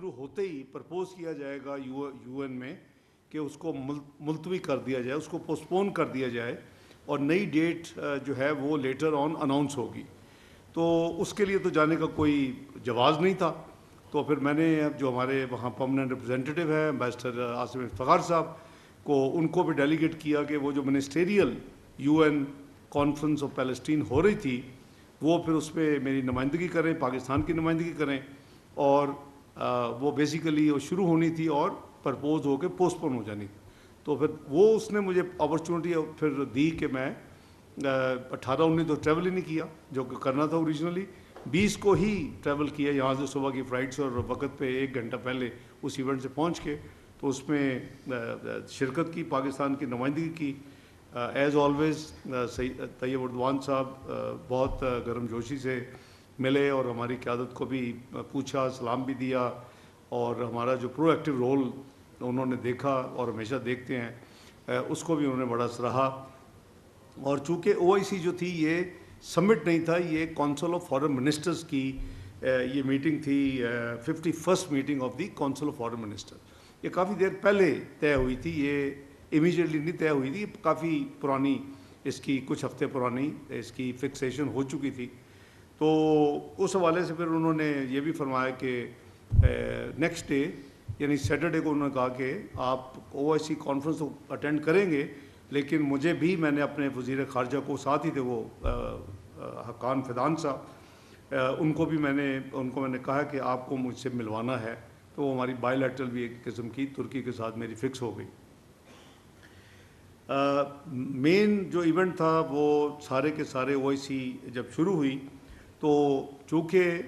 شروع ہوتے he propose کیا جائے گا یو این میں کہ اس کو ملتوی کر دیا جائے, اس کو پوسٹپون کر دیا جائے اور نئی ڈیٹ جو ہے وہ لیٹر آن اناؤنس ہوگی. تو اس کے لیے تو جانے کا کوئی جواز نہیں تھا. تو پھر میں نے جو ہمارے وہاں پرماننٹ ریپرزینٹیو ہیں امبیسڈر عاصم افتخار صاحب کو, ان کو بھی ڈیلیگیٹ کیا کہ وہ جو ministerial U N conference of Palestine ہو رہی تھی وہ پھر اس میں میری نمائندگی کریں, پاکستان کی نمائندگی کریں, اور وہ بیسیکلی وہ شروع ہونی تھی اور پرپوز ہو کے پوسٹ پون ہو جانی. تو پھر وہ اس نے مجھے اپرچونیٹی پھر دی کہ میں 18-19 تو ٹریول ہی نہیں کیا جو کہ کرنا تھا اوریجنلی, 20 کو ہی ٹریول کیا یہاں سے صبح کی فلائٹس اور وقت پہ 1 گھنٹہ پہلے اس ایونٹ سے پہنچ کے. تو اس میں شرکت کی, پاکستان کی نمائندگی کی. ایز آلویز طیب اردوان صاحب بہت گرم جوشی سے ملے اور ہماری قیادت کو بھی پوچھا, سلام بھی دیا, اور ہمارا جو پرو ایکٹیو رول انہوں نے دیکھا اور ہمیشہ دیکھتے ہیں اس کو بھی انہوں نے بڑا سراہا. اور چونکہ او آئی سی جو تھی یہ سمٹ نہیں تھا, یہ کونسل آف فارن منسٹرز کی یہ میٹنگ تھی, 51st meeting of the council of foreign minister. یہ کافی دیر پہلے طے ہوئی تھی, یہ امیجیٹلی نہیں طے ہوئی تھی, کافی پرانی, اس کی کچھ ہفتے پرانی اس کی فکسیشن ہو چکی تھی. تو اس حوالے سے پھر انہوں نے یہ بھی فرمایا کہ نیکسٹ ڈے یعنی سیٹرڈے کو انہوں نے کہا کہ آپ او آئی سی کانفرنس اٹینڈ کریں گے, لیکن مجھے بھی, میں نے اپنے وزیر خارجہ کو ساتھ ہی تھے وہ حقان فیضان صاحب, ان کو میں نے کہا کہ آپ کو مجھ سے ملوانا ہے. تو وہ ہماری بائی لیٹرل بھی ایک قسم کی ترکی کے ساتھ میری فکس ہو گئی. مین جو ایونٹ تھا وہ سارے کے سارے او آئی سی جب شروع ہوئی تو چونکہ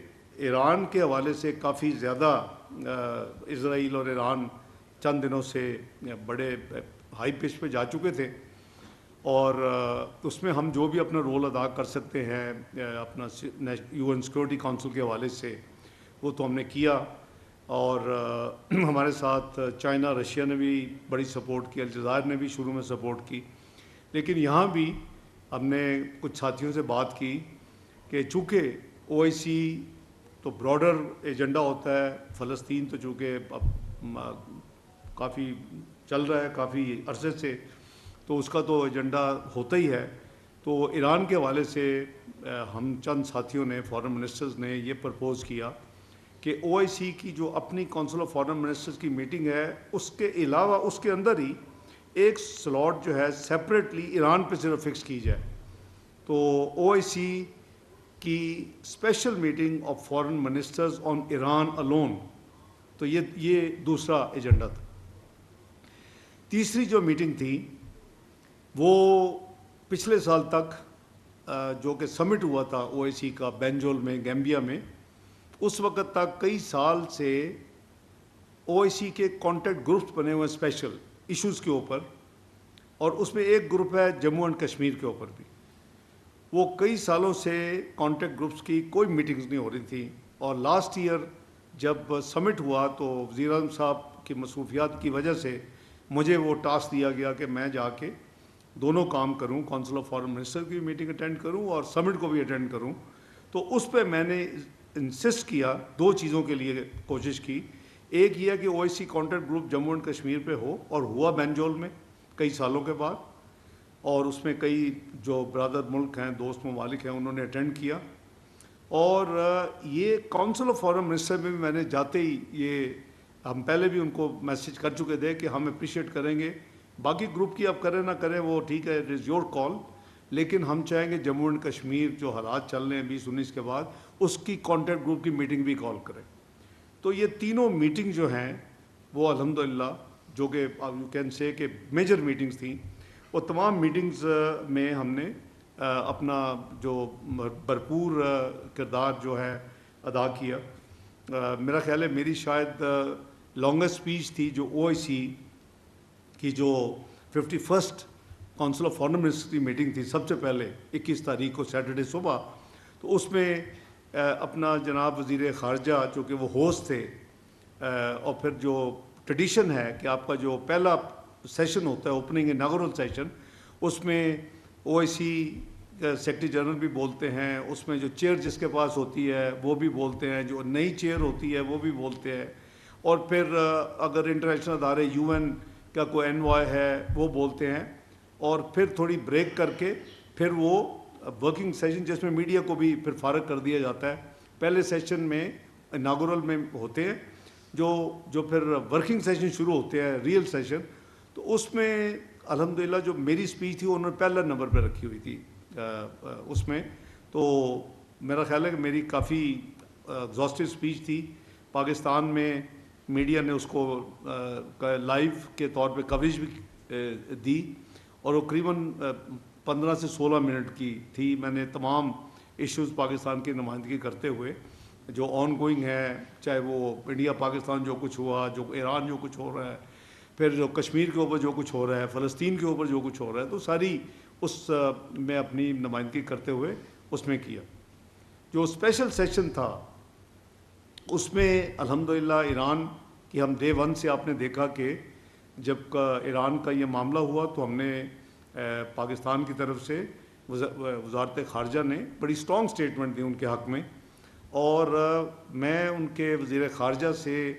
ایران کے حوالے سے کافی زیادہ اسرائیل اور ایران چند دنوں سے بڑے ہائی پچ پہ جا چکے تھے, اور اس میں ہم جو بھی اپنا رول ادا کر سکتے ہیں اپنا یو این سیکورٹی کونسل کے حوالے سے وہ تو ہم نے کیا. اور ہمارے ساتھ چائنا, رشیا نے بھی بڑی سپورٹ کی, الجزائر نے بھی شروع میں سپورٹ کی. لیکن یہاں بھی ہم نے کچھ ساتھیوں سے بات کی کہ چونکہ او آئی سی تو براڈر ایجنڈا ہوتا ہے, فلسطین تو چونکہ اب کافی چل رہا ہے کافی عرصے سے, تو اس کا تو ایجنڈا ہوتا ہی ہے. تو ایران کے حوالے سے ہم چند ساتھیوں نے, فارن منسٹرز نے یہ پرپوز کیا کہ او آئی سی کی جو اپنی کونسل آف فارن منسٹرز کی میٹنگ ہے اس کے علاوہ اس کے اندر ہی ایک سلاٹ جو ہے سیپریٹلی ایران پہ صرف فکس کی جائے. تو او آئی سی کی special meeting of foreign ministers on Iran alone, تو یہ دوسرا ایجنڈا تھا. تیسری جو میٹنگ تھی وہ پچھلے سال تک جو کہ سمٹ ہوا تھا او آئی سی کا بینجول میں, گیمبیا میں, اس وقت تک کئی سال سے او آئی سی کے کانٹیکٹ گروپس بنے ہوئے ہیں اسپیشل ایشوز کے اوپر, اور اس میں ایک گروپ ہے جموں اینڈ کشمیر کے اوپر بھی. وہ کئی سالوں سے کانٹیکٹ گروپس کی کوئی میٹنگز نہیں ہو رہی تھی, اور لاسٹ ایئر جب سمٹ ہوا تو وزیر اعظم صاحب کی مصروفیات کی وجہ سے مجھے وہ ٹاسک دیا گیا کہ میں جا کے دونوں کام کروں, کونسل آف فارن منسٹر کی میٹنگ اٹینڈ کروں اور سمٹ کو بھی اٹینڈ کروں. تو اس پہ میں نے انسسٹ کیا, 2 چیزوں کے لیے کوشش کی. ایک یہ کہ O I C contact group Jammu and Kashmir پہ ہو, اور ہوا بینجول میں کئی سالوں کے بعد, اور اس میں کئی جو برادر ملک ہیں, دوست ممالک ہیں, انہوں نے اٹینڈ کیا. اور یہ کونسل آف فارن منسٹر میں بھی میں نے جاتے ہی یہ ہم پہلے بھی ان کو میسج کر چکے تھے کہ ہم اپریشیٹ کریں گے, باقی گروپ کی آپ کریں نہ کریں وہ ٹھیک ہے, اٹ از یور کال, لیکن ہم چاہیں گے جموں اینڈ کشمیر جو حالات چل رہے ہیں 2019 کے بعد اس کی کانٹیکٹ گروپ کی میٹنگ بھی کال کریں. تو یہ تینوں میٹنگ جو ہیں وہ الحمدللہ جو کہ یو کین سے کہ میجر میٹنگز تھیں, وہ تمام میٹنگز میں ہم نے اپنا جو بھرپور کردار جو ہے ادا کیا. میرا خیال ہے میری شاید لانگسٹ اسپیچ تھی جو او آئی سی کی جو 51st council of foreign minister کی میٹنگ تھی سب سے پہلے 21 تاریخ کو سیٹرڈے صبح. تو اس میں اپنا جناب وزیر خارجہ چونکہ وہ ہوسٹ تھے, اور پھر جو ٹریڈیشن ہے کہ آپ کا جو پہلا سیشن ہوتا ہے اوپننگ اناگورل سیشن, اس میں او آئی سی سیکرٹری جنرل بھی بولتے ہیں, اس میں جو چیئر جس کے پاس ہوتی ہے وہ بھی بولتے ہیں, جو نئی چیئر ہوتی ہے وہ بھی بولتے ہیں, اور پھر اگر انٹرنیشنل ادارے UN کا کوئی انوائے ہے وہ بولتے ہیں، اور پھر تھوڑی بریک کر کے پھر وہ ورکنگ سیشن جس میں میڈیا کو بھی پھر فارغ کر دیا جاتا ہے. پہلے سیشن میں اناگورل میں ہوتے ہیں جو پھر ورکنگ سیشن شروع ہوتے ہیں ریئل سیشن. تو اس میں الحمدللہ جو میری اسپیچ تھی انہوں نے پہلا نمبر پہ رکھی ہوئی تھی اس میں. تو میرا خیال ہے کہ میری کافی ایگزاسٹو اسپیچ تھی. پاکستان میں میڈیا نے اس کو لائیو کے طور پہ کوریج بھی دی، اور وہ قریباً 15 سے 16 منٹ کی تھی. میں نے تمام ایشوز پاکستان کی نمائندگی کرتے ہوئے جو آن گوئنگ ہے، چاہے وہ انڈیا پاکستان جو کچھ ہوا، جو ایران جو کچھ ہو رہا ہے، پھر جو کشمیر کے اوپر جو کچھ ہو رہا ہے، فلسطین کے اوپر جو کچھ ہو رہا ہے، تو ساری اس میں اپنی نمائندگی کرتے ہوئے اس میں کیا. جو اسپیشل سیشن تھا اس میں الحمدللہ ایران کی ہم ڈے 1 سے آپ نے دیکھا کہ جب ایران کا یہ معاملہ ہوا تو ہم نے پاکستان کی طرف سے وزارت خارجہ نے بڑی اسٹرانگ اسٹیٹمنٹ دی ان کے حق میں، اور میں ان کے وزیر خارجہ سے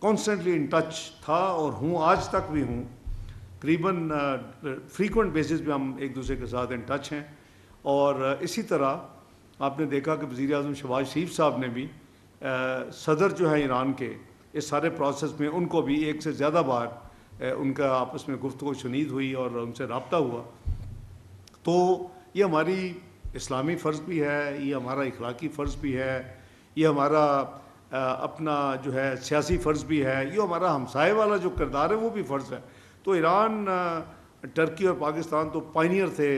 کانسٹنٹلی ان ٹچ تھا اور ہوں، آج تک بھی ہوں. قریباً فریکوینٹ بیسس پہ ہم ایک دوسرے کے ساتھ ان ٹچ ہیں. اور اسی طرح آپ نے دیکھا کہ وزیر اعظم شہباز شریف صاحب نے بھی صدر جو ہیں ایران کے اس سارے پروسیس میں ان کو بھی ایک سے زیادہ بار ان کا آپس میں گفتگو شنید ہوئی اور ان سے رابطہ ہوا. تو یہ ہماری اسلامی فرض بھی ہے، یہ ہمارا اخلاقی فرض بھی ہے، یہ ہمارا اپنا جو ہے سیاسی فرض بھی ہے، یہ ہمارا ہمسائے والا جو کردار ہے وہ بھی فرض ہے. تو ایران، ٹرکی اور پاکستان تو پائنیئر تھے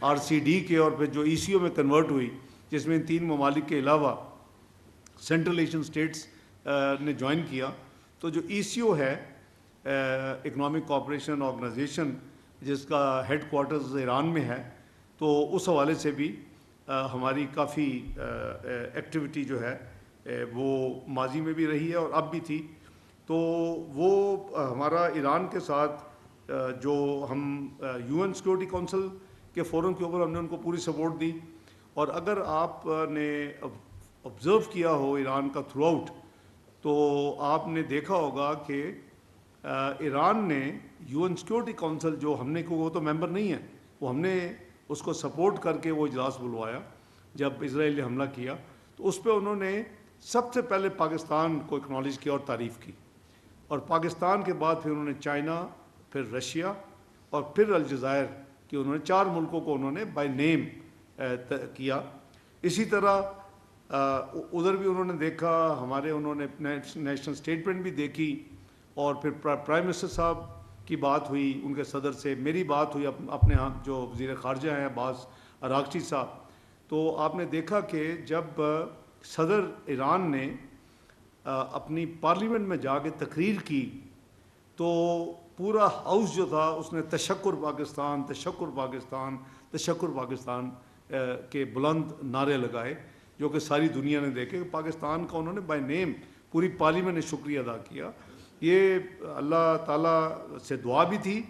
RCD کے، اور پھر جو ECO میں کنورٹ ہوئی جس میں ان 3 ممالک کے علاوہ سینٹرل ایشین اسٹیٹس نے جوائن کیا. تو جو ECO ہے اکنامک کوآپریشن آرگنائزیشن، جس کا ہیڈ کوارٹرز ایران میں ہے، تو اس حوالے سے بھی ہماری کافی ایکٹیویٹی جو ہے وہ ماضی میں بھی رہی ہے اور اب بھی تھی. تو وہ ہمارا ایران کے ساتھ جو ہم UN سیکورٹی کونسل کے فورم کے اوپر ہم نے ان کو پوری سپورٹ دی. اور اگر آپ نے آبزرو کیا ہو ایران کا تھرو آؤٹ، تو آپ نے دیکھا ہوگا کہ ایران نے UN سیکورٹی کونسل جو ہم نے کو، وہ تو ممبر نہیں ہے، وہ ہم نے اس کو سپورٹ کر کے وہ اجلاس بلوایا جب اسرائیل نے حملہ کیا. تو اس پہ انہوں نے سب سے پہلے پاکستان کو اکنالج کیا اور تعریف کی، اور پاکستان کے بعد پھر انہوں نے چائنا، پھر رشیا اور پھر الجزائر کہ انہوں نے 4 ملکوں کو انہوں نے بائی نیم کیا. اسی طرح ادھر بھی انہوں نے دیکھا، ہمارے انہوں نے نیشنل اسٹیٹمنٹ بھی دیکھی، اور پھر پرائم منسٹر صاحب کی بات ہوئی ان کے صدر سے، میری بات ہوئی اپنے ہاں جو وزیر خارجہ ہیں عباس اراغچی صاحب. تو آپ نے دیکھا کہ جب صدر ایران نے اپنی پارلیمنٹ میں جا کے تقریر کی تو پورا ہاؤس جو تھا اس نے تشکر پاکستان، تشکر پاکستان، تشکر پاکستان کے بلند نعرے لگائے، جو کہ ساری دنیا نے دیکھے کہ پاکستان کا انہوں نے بائی نیم پوری پارلیمنٹ نے شکریہ ادا کیا. یہ اللہ تعالیٰ سے دعا بھی تھی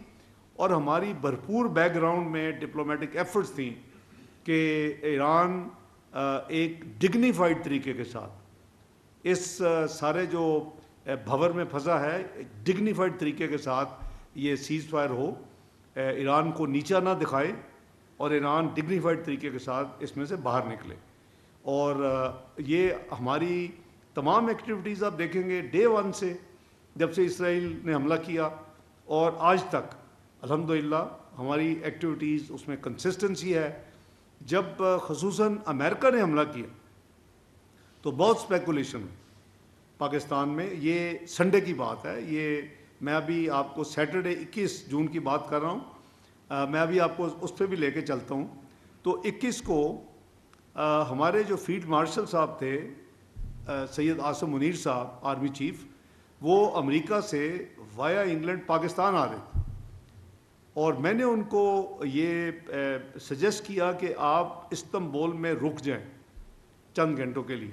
اور ہماری بھرپور بیک گراؤنڈ میں ڈپلومیٹک ایفرٹس تھیں کہ ایران ایک ڈگنیفائڈ طریقے کے ساتھ اس سارے جو بھور میں پھنسا ہے، ڈگنیفائڈ طریقے کے ساتھ یہ سیز فائر ہو، ایران کو نیچا نہ دکھائے اور ایران ڈگنیفائڈ طریقے کے ساتھ اس میں سے باہر نکلے. اور یہ ہماری تمام ایکٹیویٹیز آپ دیکھیں گے ڈے 1 سے، جب سے اسرائیل نے حملہ کیا اور آج تک الحمدللہ ہماری ایکٹیویٹیز اس میں کنسسٹنسی ہے. جب خصوصاً امریکہ نے حملہ کیا تو بہت اسپیکولیشن ہوئی پاکستان میں. یہ سنڈے کی بات ہے، یہ میں ابھی آپ کو سیٹرڈے 21 جون کی بات کر رہا ہوں، میں ابھی آپ کو اس پہ بھی لے کے چلتا ہوں. تو 21 کو ہمارے جو فیلڈ مارشل صاحب تھے سید عاصم منیر صاحب آرمی چیف، وہ امریکہ سے وایا انگلینڈ پاکستان آ رہے تھے، اور میں نے ان کو یہ سجیسٹ کیا کہ آپ استنبول میں رک جائیں چند گھنٹوں کے لیے،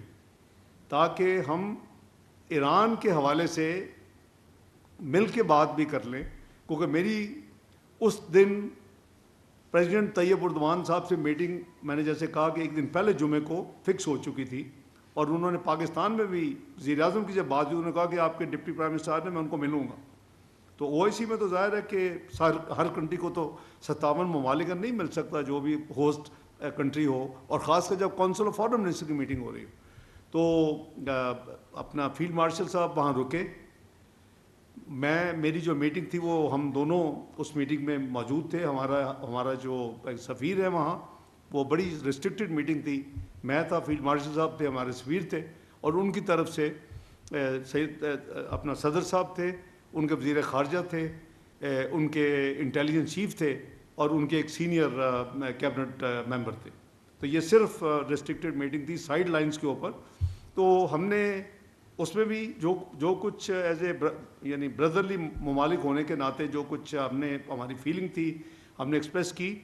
تاکہ ہم ایران کے حوالے سے مل کے بات بھی کر لیں. کیونکہ میری اس دن پریزیڈنٹ طیب اردوان صاحب سے میٹنگ، میں نے جیسے کہا کہ ایک دن پہلے جمعے کو فکس ہو چکی تھی، اور انہوں نے پاکستان میں بھی وزیر اعظم کی جب بات ہوئی، انہوں نے کہا کہ آپ کے ڈپٹی پرائم منسٹر نے، میں ان کو ملوں گا. تو او آئی سی میں تو ظاہر ہے کہ ہر کنٹری کو تو 57 ممالک کا نہیں مل سکتا جو بھی ہوسٹ کنٹری ہو، اور خاص کر جب کونسل آف فارن منسٹر کی میٹنگ ہو رہی ہو. تو اپنا فیلڈ مارشل صاحب وہاں رکے. میری جو میٹنگ تھی وہ ہم دونوں اس میٹنگ میں موجود تھے. ہمارا جو سفیر ہے وہاں، وہ بڑی ریسٹرکٹڈ میٹنگ تھی. میں تھا، فیلڈ مارشل صاحب تھے، ہمارے سفیر تھے، اور ان کی طرف سے سید اپنا صدر صاحب تھے، ان کے وزیر خارجہ تھے، ان کے انٹیلیجنس چیف تھے، اور ان کے ایک سینئر کیبنٹ ممبر تھے. تو یہ صرف ریسٹرکٹڈ میٹنگ تھی سائیڈ لائنز کے اوپر. تو ہم نے اس میں بھی جو کچھ ایز اے یعنی بردرلی ممالک ہونے کے ناطے جو کچھ ہماری فیلنگ تھی ہم نے ایکسپریس کی.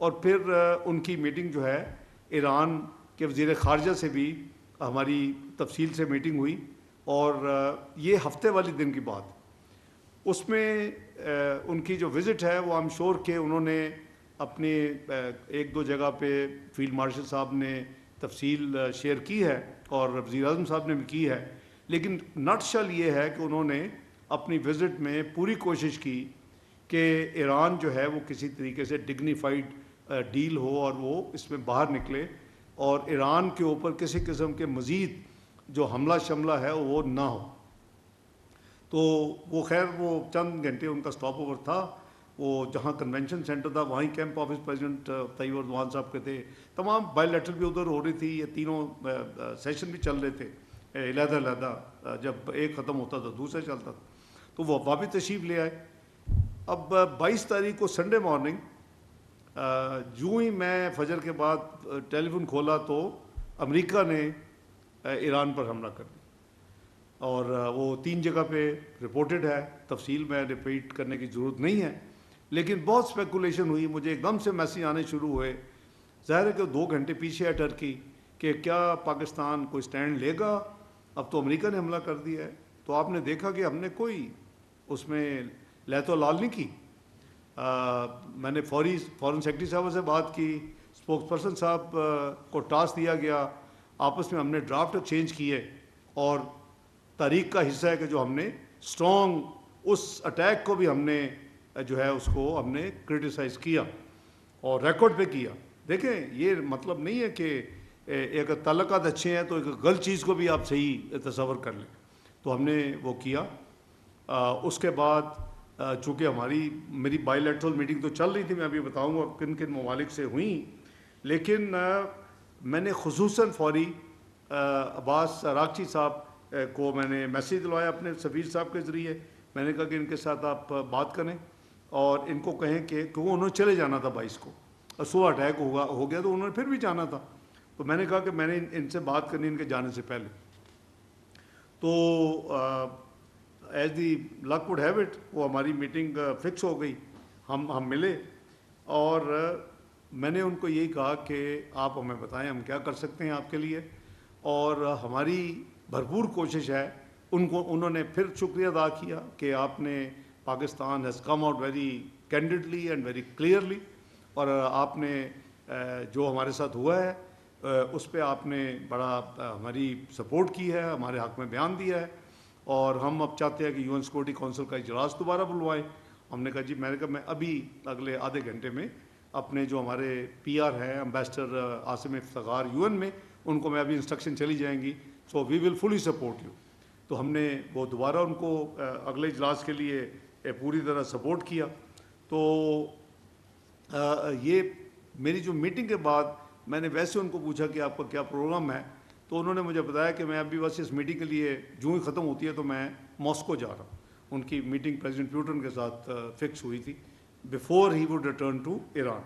اور پھر ان کی میٹنگ جو ہے ایران کے وزیر خارجہ سے بھی ہماری تفصیل سے میٹنگ ہوئی. اور یہ ہفتے والی دن کی بات. اس میں ان کی جو وزٹ ہے وہ آئی ایم شور کہ انہوں نے اپنے ایک دو جگہ پہ فیلڈ مارشل صاحب نے تفصیل شیئر کی ہے، اور وزیر اعظم صاحب نے بھی کی ہے. لیکن نٹ شل یہ ہے کہ انہوں نے اپنی وزٹ میں پوری کوشش کی کہ ایران جو ہے وہ کسی طریقے سے ڈگنیفائڈ ڈیل ہو اور وہ اس میں باہر نکلے، اور ایران کے اوپر کسی قسم کے مزید جو حملہ شملہ ہے وہ نہ ہو. تو وہ خیر وہ چند گھنٹے ان کا اسٹاپ اوور تھا. وہ جہاں کنونشن سینٹر تھا وہیں کیمپ آفس پریزیڈنٹ طیب اردوان صاحب کے تھے. تمام بائی لیٹرل بھی ادھر ہو رہی تھی. یہ تینوں سیشن بھی چل رہے تھے علیحدہ علیحدہ. جب ایک ختم ہوتا تھا دوسرا چلتا تھا. تو وہ واپس تشریف لے آئے. اب 22 تاریخ کو سنڈے مارننگ جو ہی میں فجر کے بعد ٹیلی فون کھولا تو امریکہ نے ایران پر حملہ کر دیا. اور وہ 3 جگہ پہ رپورٹڈ ہے. تفصیل میں ریپیٹ کرنے کی ضرورت نہیں ہے، لیکن بہت اسپیکولیشن ہوئی. مجھے ایک دم سے میسیج آنے شروع ہوئے. ظاہر ہے کہ 2 گھنٹے پیچھے ہے ٹرکی کہ کیا پاکستان کوئی سٹینڈ لے گا، اب تو امریکہ نے حملہ کر دیا ہے. تو آپ نے دیکھا کہ ہم نے کوئی اس میں لہت و لال نہیں کی. میں نے فورن سیکرٹری صاحب سے بات کی، اسپوکس پرسن صاحب کو ٹاسک دیا گیا. آپس میں ہم نے ڈرافٹ ایکسچینج کیے، اور تاریخ کا حصہ ہے کہ جو ہم نے اسٹرانگ اس اٹیک کو بھی ہم نے جو ہے اس کو ہم نے کرٹیسائز کیا اور ریکارڈ پہ کیا. دیکھیں یہ مطلب نہیں ہے کہ ایک تعلقات اچھے ہیں تو ایک غلط چیز کو بھی آپ صحیح تصور کر لیں. تو ہم نے وہ کیا. اس کے بعد چونکہ میری بائی لیٹرل میٹنگ تو چل رہی تھی، میں ابھی بتاؤں گا کن کن ممالک سے ہوئیں، لیکن میں نے خصوصاً فوری عباس راکچی صاحب کو میں نے میسیج دلوایا اپنے سفیر صاحب کے ذریعے. میں نے کہا کہ ان کے ساتھ آپ بات کریں اور ان کو کہیں کہ انہوں نے چلے جانا تھا 22 کو، اور صبح اٹیک ہو گیا تو انہوں نے پھر بھی جانا تھا. تو میں نے کہا کہ میں نے ان سے بات کرنی ان کے جانے سے پہلے. تو as the luck would have it وہ ہماری میٹنگ فکس ہو گئی. ہم ملے، اور میں نے ان کو یہی کہا کہ آپ ہمیں بتائیں ہم کیا کر سکتے ہیں آپ کے لیے، اور ہماری بھرپور کوشش ہے. انہوں نے پھر شکریہ ادا کیا کہ آپ نے Pakistan has come out very candidly and very clearly, اور آپ نے جو ہمارے ساتھ ہوا ہے اس پہ آپ نے بڑا ہماری سپورٹ کی ہے، ہمارے حق میں بیان دیا ہے. اور ہم اب چاہتے ہیں کہ UN سیکورٹی کونسل کا اجلاس دوبارہ بلوائیں. ہم نے کہا جی، میں نے کہا میں ابھی اگلے آدھے گھنٹے میں اپنے جو ہمارے PR ہیں امبیسڈر عاصم افتخار UN میں، ان کو میں ابھی انسٹرکشن چلی جائیں گی، سو وی ول فلی سپورٹ یو. تو ہم نے وہ دوبارہ ان کو اگلے اجلاس کے لیے پوری طرح سپورٹ کیا. تو یہ میری جو میٹنگ کے بعد میں نے ویسے ان کو پوچھا کہ آپ کا کیا پروگرام ہے، تو انہوں نے مجھے بتایا کہ میں ابھی بس اس میٹنگ کے لیے جو ہی ختم ہوتی ہے تو میں ماسکو جا رہا ہوں. ان کی میٹنگ پریزیڈنٹ پیوٹن کے ساتھ فکس ہوئی تھی before he would return to Iran.